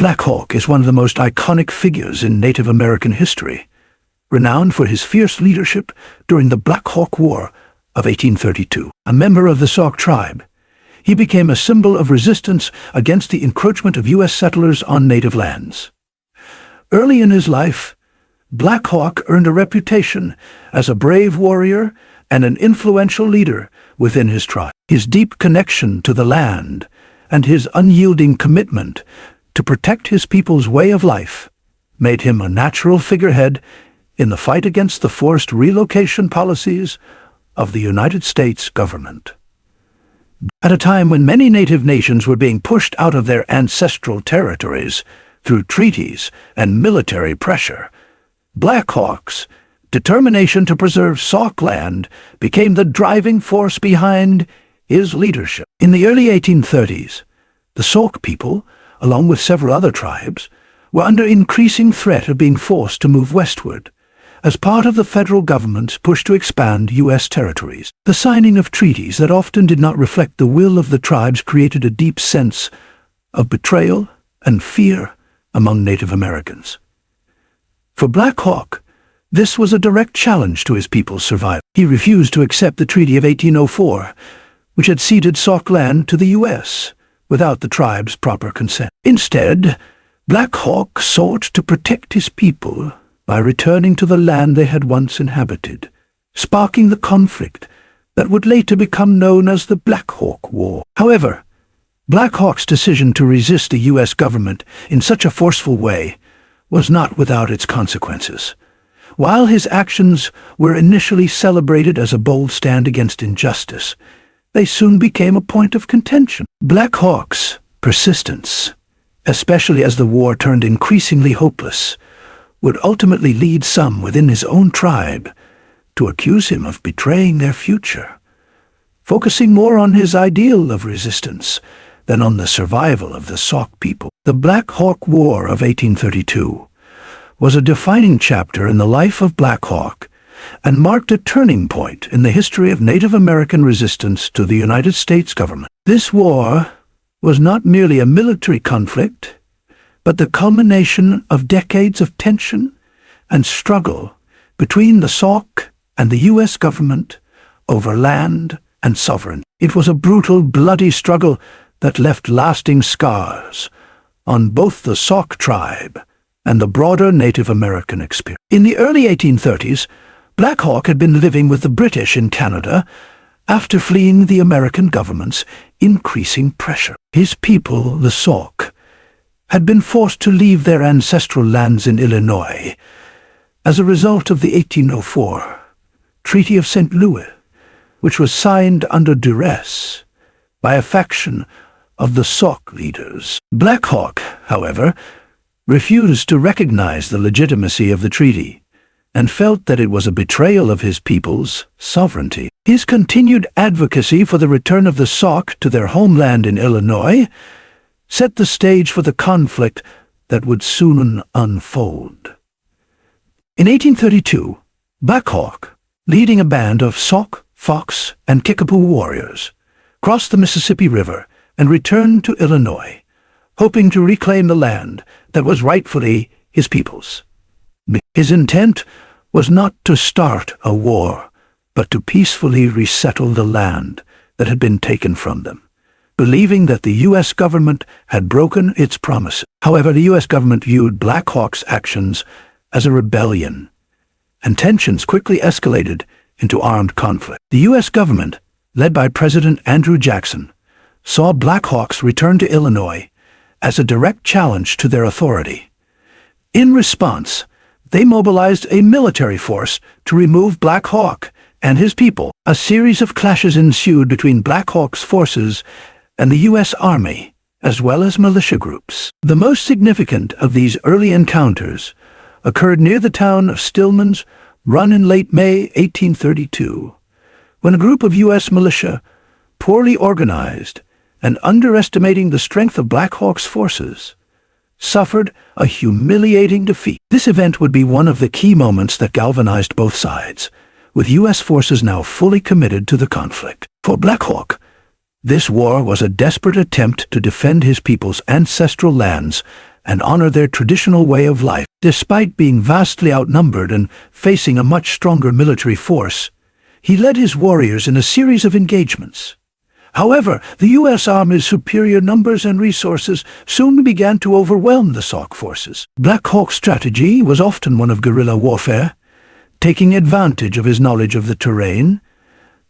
Black Hawk is one of the most iconic figures in Native American history, renowned for his fierce leadership during the Black Hawk War of 1832. A member of the Sauk tribe, he became a symbol of resistance against the encroachment of U.S. settlers on native lands. Early in his life, Black Hawk earned a reputation as a brave warrior and an influential leader within his tribe. His deep connection to the land and his unyielding commitment to protect his people's way of life made him a natural figurehead in the fight against the forced relocation policies of the United States government. At a time when many native nations were being pushed out of their ancestral territories through treaties and military pressure, Black Hawk's determination to preserve Sauk land became the driving force behind his leadership. In the early 1830s, the Sauk people, along with several other tribes, were under increasing threat of being forced to move westward as part of the federal government's push to expand U.S. territories. The signing of treaties that often did not reflect the will of the tribes created a deep sense of betrayal and fear among Native Americans. For Black Hawk, this was a direct challenge to his people's survival. He refused to accept the Treaty of 1804, which had ceded Sauk land to the U.S. without the tribe's proper consent. Instead, Black Hawk sought to protect his people by returning to the land they had once inhabited, sparking the conflict that would later become known as the Black Hawk War. However, Black Hawk's decision to resist the U.S. government in such a forceful way was not without its consequences. While his actions were initially celebrated as a bold stand against injustice, they soon became a point of contention. Black Hawk's persistence, especially as the war turned increasingly hopeless, would ultimately lead some within his own tribe to accuse him of betraying their future, focusing more on his ideal of resistance than on the survival of the Sauk people. The Black Hawk War of 1832 was a defining chapter in the life of Black Hawk and marked a turning point in the history of Native American resistance to the United States government. This war was not merely a military conflict, but the culmination of decades of tension and struggle between the Sauk and the U.S. government over land and sovereignty. It was a brutal, bloody struggle that left lasting scars on both the Sauk tribe and the broader Native American experience. In the early 1830s, Black Hawk had been living with the British in Canada after fleeing the American government's increasing pressure. His people, the Sauk, had been forced to leave their ancestral lands in Illinois as a result of the 1804 Treaty of St. Louis, which was signed under duress by a faction of the Sauk leaders. Black Hawk, however, refused to recognize the legitimacy of the treaty and felt that it was a betrayal of his people's sovereignty. His continued advocacy for the return of the Sauk to their homeland in Illinois set the stage for the conflict that would soon unfold. In 1832, Black Hawk, leading a band of Sauk, Fox, and Kickapoo warriors, crossed the Mississippi River and returned to Illinois, hoping to reclaim the land that was rightfully his people's. His intent was not to start a war, but to peacefully resettle the land that had been taken from them, believing that the U.S. government had broken its promises. However, the U.S. government viewed Black Hawk's actions as a rebellion, and tensions quickly escalated into armed conflict. The U.S. government, led by President Andrew Jackson, saw Black Hawk's return to Illinois as a direct challenge to their authority. In response, they mobilized a military force to remove Black Hawk and his people. A series of clashes ensued between Black Hawk's forces and the U.S. Army, as well as militia groups. The most significant of these early encounters occurred near the town of Stillman's Run in late May 1832, when a group of U.S. militia, poorly organized and underestimating the strength of Black Hawk's forces, suffered a humiliating defeat. This event would be one of the key moments that galvanized both sides, with U.S. forces now fully committed to the conflict. For Black Hawk, this war was a desperate attempt to defend his people's ancestral lands and honor their traditional way of life. Despite being vastly outnumbered and facing a much stronger military force, he led his warriors in a series of engagements. However, the U.S. Army's superior numbers and resources soon began to overwhelm the Sauk forces. Black Hawk's strategy was often one of guerrilla warfare, taking advantage of his knowledge of the terrain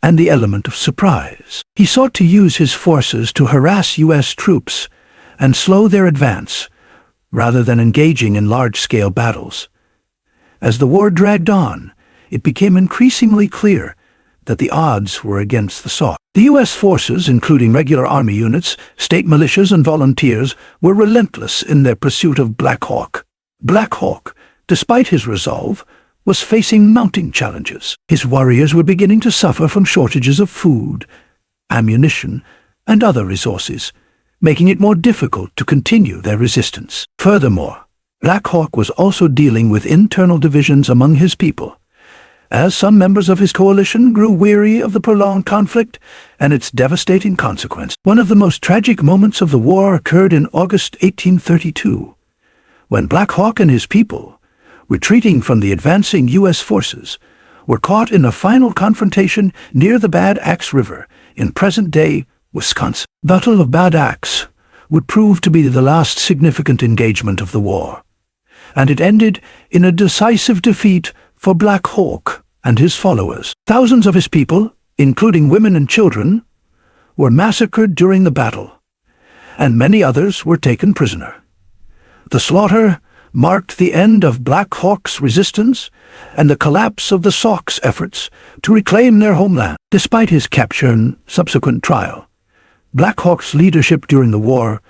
and the element of surprise. He sought to use his forces to harass U.S. troops and slow their advance, rather than engaging in large-scale battles. As the war dragged on, it became increasingly clear that the odds were against the Sauk. The U.S. forces, including regular Army units, state militias, and volunteers, were relentless in their pursuit of Black Hawk. Black Hawk, despite his resolve, was facing mounting challenges. His warriors were beginning to suffer from shortages of food, ammunition, and other resources, making it more difficult to continue their resistance. Furthermore, Black Hawk was also dealing with internal divisions among his people, as some members of his coalition grew weary of the prolonged conflict and its devastating consequence. One of the most tragic moments of the war occurred in August 1832, when Black Hawk and his people, retreating from the advancing U.S. forces, were caught in a final confrontation near the Bad Axe River in present-day Wisconsin. The Battle of Bad Axe would prove to be the last significant engagement of the war, and it ended in a decisive defeat for Black Hawk and his followers. Thousands of his people, including women and children, were massacred during the battle, and many others were taken prisoner. The slaughter marked the end of Black Hawk's resistance and the collapse of the Sauk's efforts to reclaim their homeland. Despite his capture and subsequent trial, Black Hawk's leadership during the war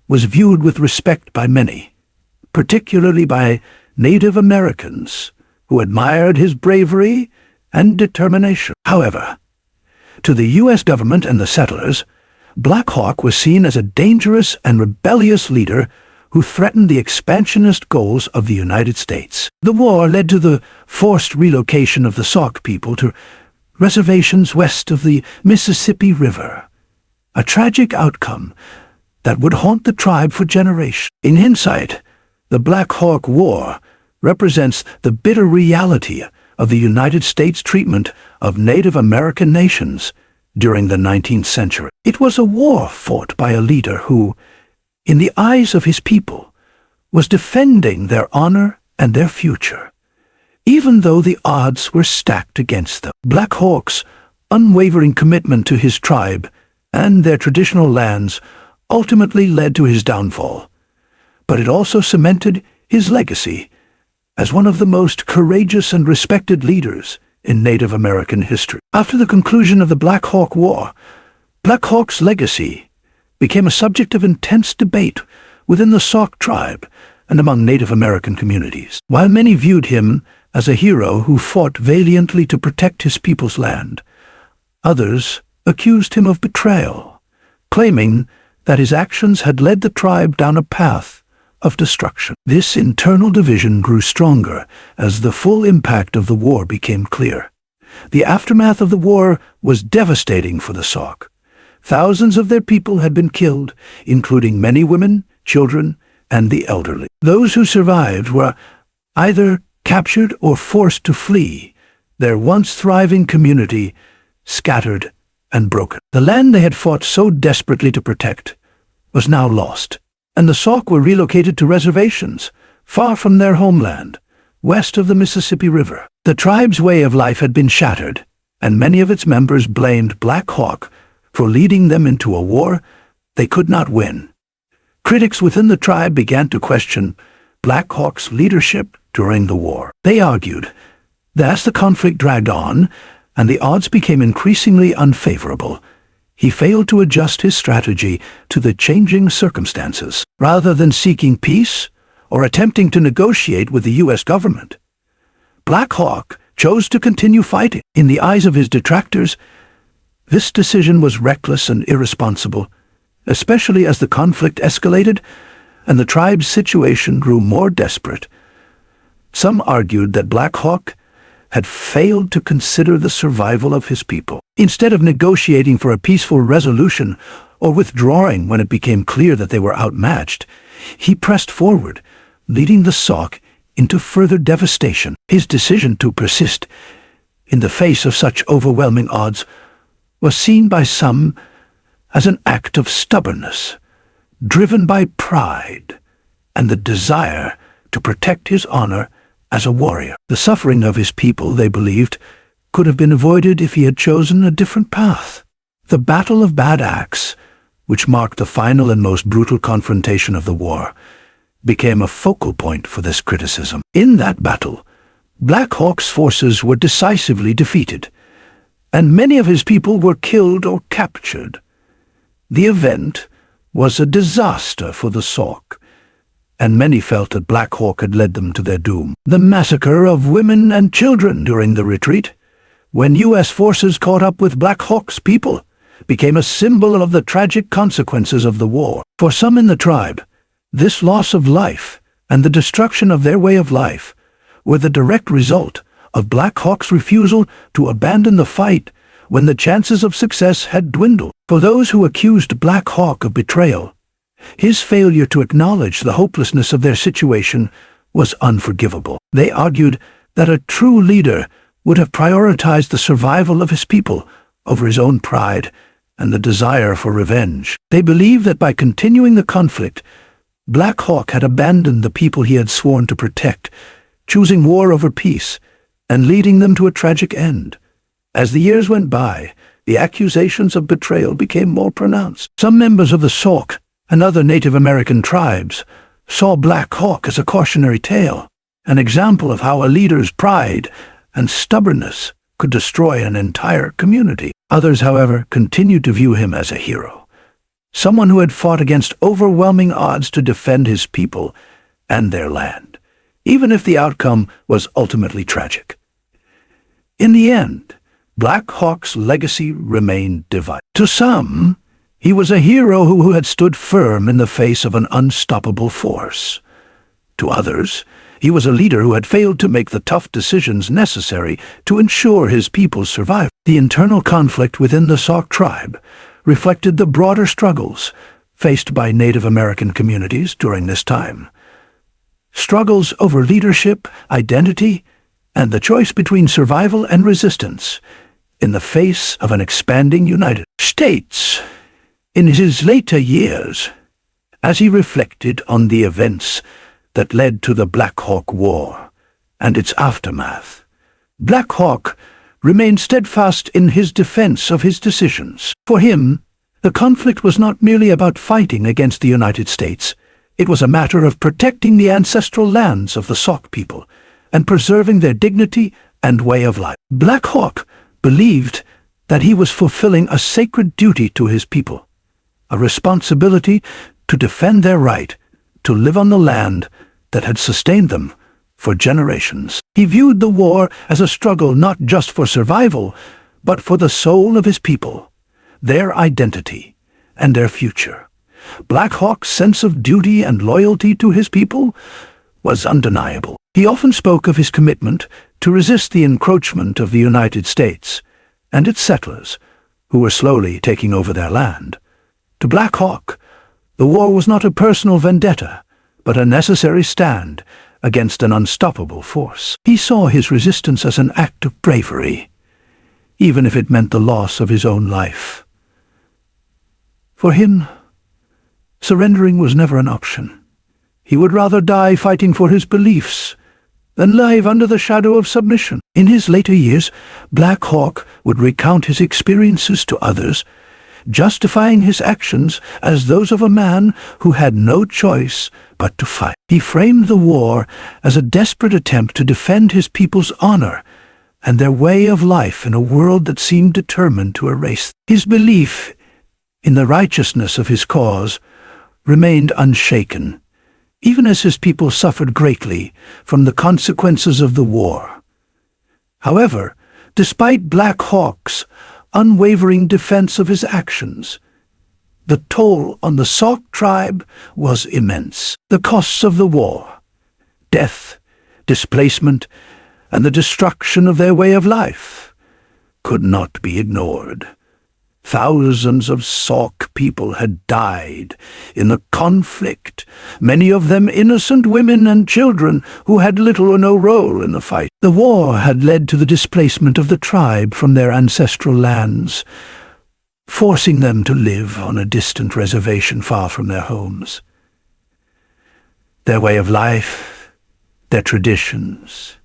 was viewed with respect by many, particularly by Native Americans, who admired his bravery and determination. However, to the U.S. government and the settlers, Black Hawk was seen as a dangerous and rebellious leader who threatened the expansionist goals of the United States. The war led to the forced relocation of the Sauk people to reservations west of the Mississippi River, a tragic outcome that would haunt the tribe for generations. In hindsight, the Black Hawk War represents the bitter reality of the United States' treatment of Native American nations during the 19th century. It was a war fought by a leader who, in the eyes of his people, was defending their honor and their future, even though the odds were stacked against them. Black Hawk's unwavering commitment to his tribe and their traditional lands ultimately led to his downfall, but it also cemented his legacy as one of the most courageous and respected leaders in Native American history. After the conclusion of the Black Hawk War, Black Hawk's legacy became a subject of intense debate within the Sauk tribe and among Native American communities. While many viewed him as a hero who fought valiantly to protect his people's land, others accused him of betrayal, claiming that his actions had led the tribe down a path of destruction. This internal division grew stronger as the full impact of the war became clear. The aftermath of the war was devastating for the Sauk. Thousands of their people had been killed, including many women, children, and the elderly. Those who survived were either captured or forced to flee, their once thriving community scattered and broken. The land they had fought so desperately to protect was now lost, and the Sauk were relocated to reservations far from their homeland, west of the Mississippi River. The tribe's way of life had been shattered, and many of its members blamed Black Hawk for leading them into a war they could not win. Critics within the tribe began to question Black Hawk's leadership during the war. They argued that as the conflict dragged on and the odds became increasingly unfavorable, he failed to adjust his strategy to the changing circumstances. Rather than seeking peace or attempting to negotiate with the U.S. government, Black Hawk chose to continue fighting. In the eyes of his detractors, this decision was reckless and irresponsible, especially as the conflict escalated and the tribe's situation grew more desperate. Some argued that Black Hawk had failed to consider the survival of his people. Instead of negotiating for a peaceful resolution or withdrawing when it became clear that they were outmatched, he pressed forward, leading the Sauk into further devastation. His decision to persist in the face of such overwhelming odds was seen by some as an act of stubbornness, driven by pride and the desire to protect his honor as a warrior. The suffering of his people, they believed, could have been avoided if he had chosen a different path. The Battle of Bad Axe, which marked the final and most brutal confrontation of the war, became a focal point for this criticism. In that battle, Black Hawk's forces were decisively defeated, and many of his people were killed or captured. The event was a disaster for the Sauk, and many felt that Black Hawk had led them to their doom. The massacre of women and children during the retreat, when U.S. forces caught up with Black Hawk's people, became a symbol of the tragic consequences of the war. For some in the tribe, this loss of life and the destruction of their way of life were the direct result of Black Hawk's refusal to abandon the fight when the chances of success had dwindled. For those who accused Black Hawk of betrayal, his failure to acknowledge the hopelessness of their situation was unforgivable. They argued that a true leader would have prioritized the survival of his people over his own pride and the desire for revenge. They believed that by continuing the conflict, Black Hawk had abandoned the people he had sworn to protect, choosing war over peace and leading them to a tragic end. As the years went by, the accusations of betrayal became more pronounced. Some members of the Sauk and other Native American tribes saw Black Hawk as a cautionary tale, an example of how a leader's pride and stubbornness could destroy an entire community. Others, however, continued to view him as a hero, someone who had fought against overwhelming odds to defend his people and their land, even if the outcome was ultimately tragic. In the end, Black Hawk's legacy remained divided. To some, he was a hero who had stood firm in the face of an unstoppable force. To others, he was a leader who had failed to make the tough decisions necessary to ensure his people's survival. The internal conflict within the Sauk tribe reflected the broader struggles faced by Native American communities during this time. Struggles over leadership, identity, and the choice between survival and resistance in the face of an expanding United States. In his later years, as he reflected on the events that led to the Black Hawk War and its aftermath, Black Hawk remained steadfast in his defense of his decisions. For him, the conflict was not merely about fighting against the United States. It was a matter of protecting the ancestral lands of the Sauk people and preserving their dignity and way of life. Black Hawk believed that he was fulfilling a sacred duty to his people, a responsibility to defend their right to live on the land that had sustained them for generations. He viewed the war as a struggle not just for survival, but for the soul of his people, their identity, and their future. Black Hawk's sense of duty and loyalty to his people was undeniable. He often spoke of his commitment to resist the encroachment of the United States and its settlers, who were slowly taking over their land. To Black Hawk, the war was not a personal vendetta, but a necessary stand against an unstoppable force. He saw his resistance as an act of bravery, even if it meant the loss of his own life. For him, surrendering was never an option. He would rather die fighting for his beliefs than live under the shadow of submission. In his later years, Black Hawk would recount his experiences to others, justifying his actions as those of a man who had no choice but to fight. He framed the war as a desperate attempt to defend his people's honor and their way of life in a world that seemed determined to erase them. His belief in the righteousness of his cause remained unshaken, even as his people suffered greatly from the consequences of the war. However, despite Black Hawk's unwavering defense of his actions, the toll on the Sauk tribe was immense. The costs of the war, death, displacement, and the destruction of their way of life could not be ignored. Thousands of Sauk people had died in the conflict, many of them innocent women and children who had little or no role in the fight. The war had led to the displacement of the tribe from their ancestral lands, forcing them to live on a distant reservation far from their homes. Their way of life, their traditions,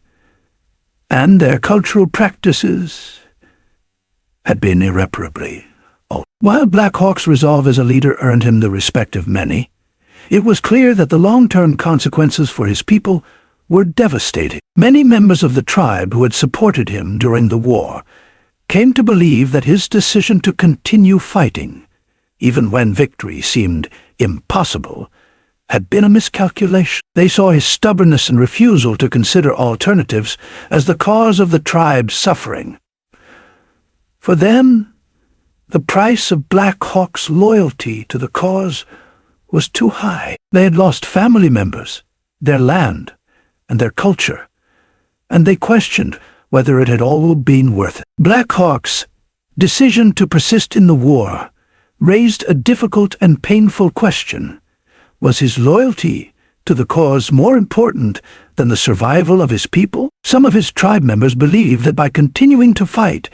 and their cultural practices had been irreparably altered. While Black Hawk's resolve as a leader earned him the respect of many, it was clear that the long-term consequences for his people were devastating. Many members of the tribe who had supported him during the war came to believe that his decision to continue fighting, even when victory seemed impossible, had been a miscalculation. They saw his stubbornness and refusal to consider alternatives as the cause of the tribe's suffering. For them, the price of Black Hawk's loyalty to the cause was too high. They had lost family members, their land, and their culture, and they questioned whether it had all been worth it. Black Hawk's decision to persist in the war raised a difficult and painful question. Was his loyalty to the cause more important than the survival of his people? Some of his tribe members believed that by continuing to fight,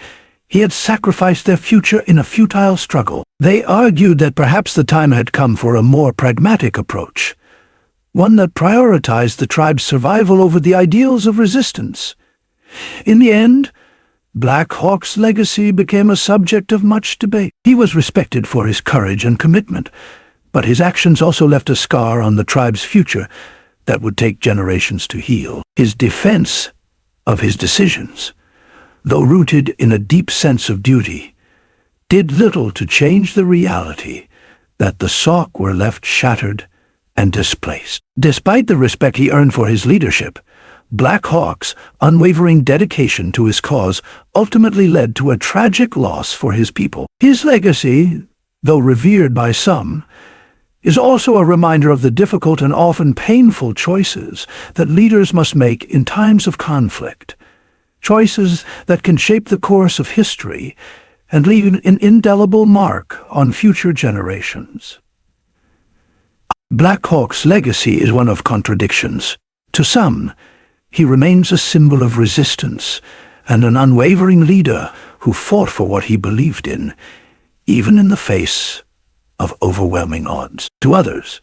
he had sacrificed their future in a futile struggle. They argued that perhaps the time had come for a more pragmatic approach, one that prioritized the tribe's survival over the ideals of resistance. In the end, Black Hawk's legacy became a subject of much debate. He was respected for his courage and commitment, but his actions also left a scar on the tribe's future that would take generations to heal. His defense of his decisions, though rooted in a deep sense of duty, did little to change the reality that the Sauk were left shattered and displaced. Despite the respect he earned for his leadership, Black Hawk's unwavering dedication to his cause ultimately led to a tragic loss for his people. His legacy, though revered by some, is also a reminder of the difficult and often painful choices that leaders must make in times of conflict. Choices that can shape the course of history and leave an indelible mark on future generations. Black Hawk's legacy is one of contradictions. To some, he remains a symbol of resistance and an unwavering leader who fought for what he believed in, even in the face of overwhelming odds. To others,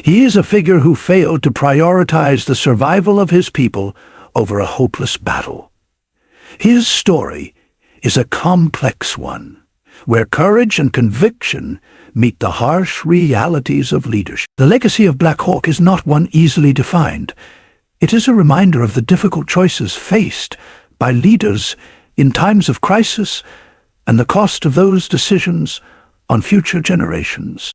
he is a figure who failed to prioritize the survival of his people over a hopeless battle. His story is a complex one, where courage and conviction meet the harsh realities of leadership. The legacy of Black Hawk is not one easily defined. It is a reminder of the difficult choices faced by leaders in times of crisis and the cost of those decisions on future generations.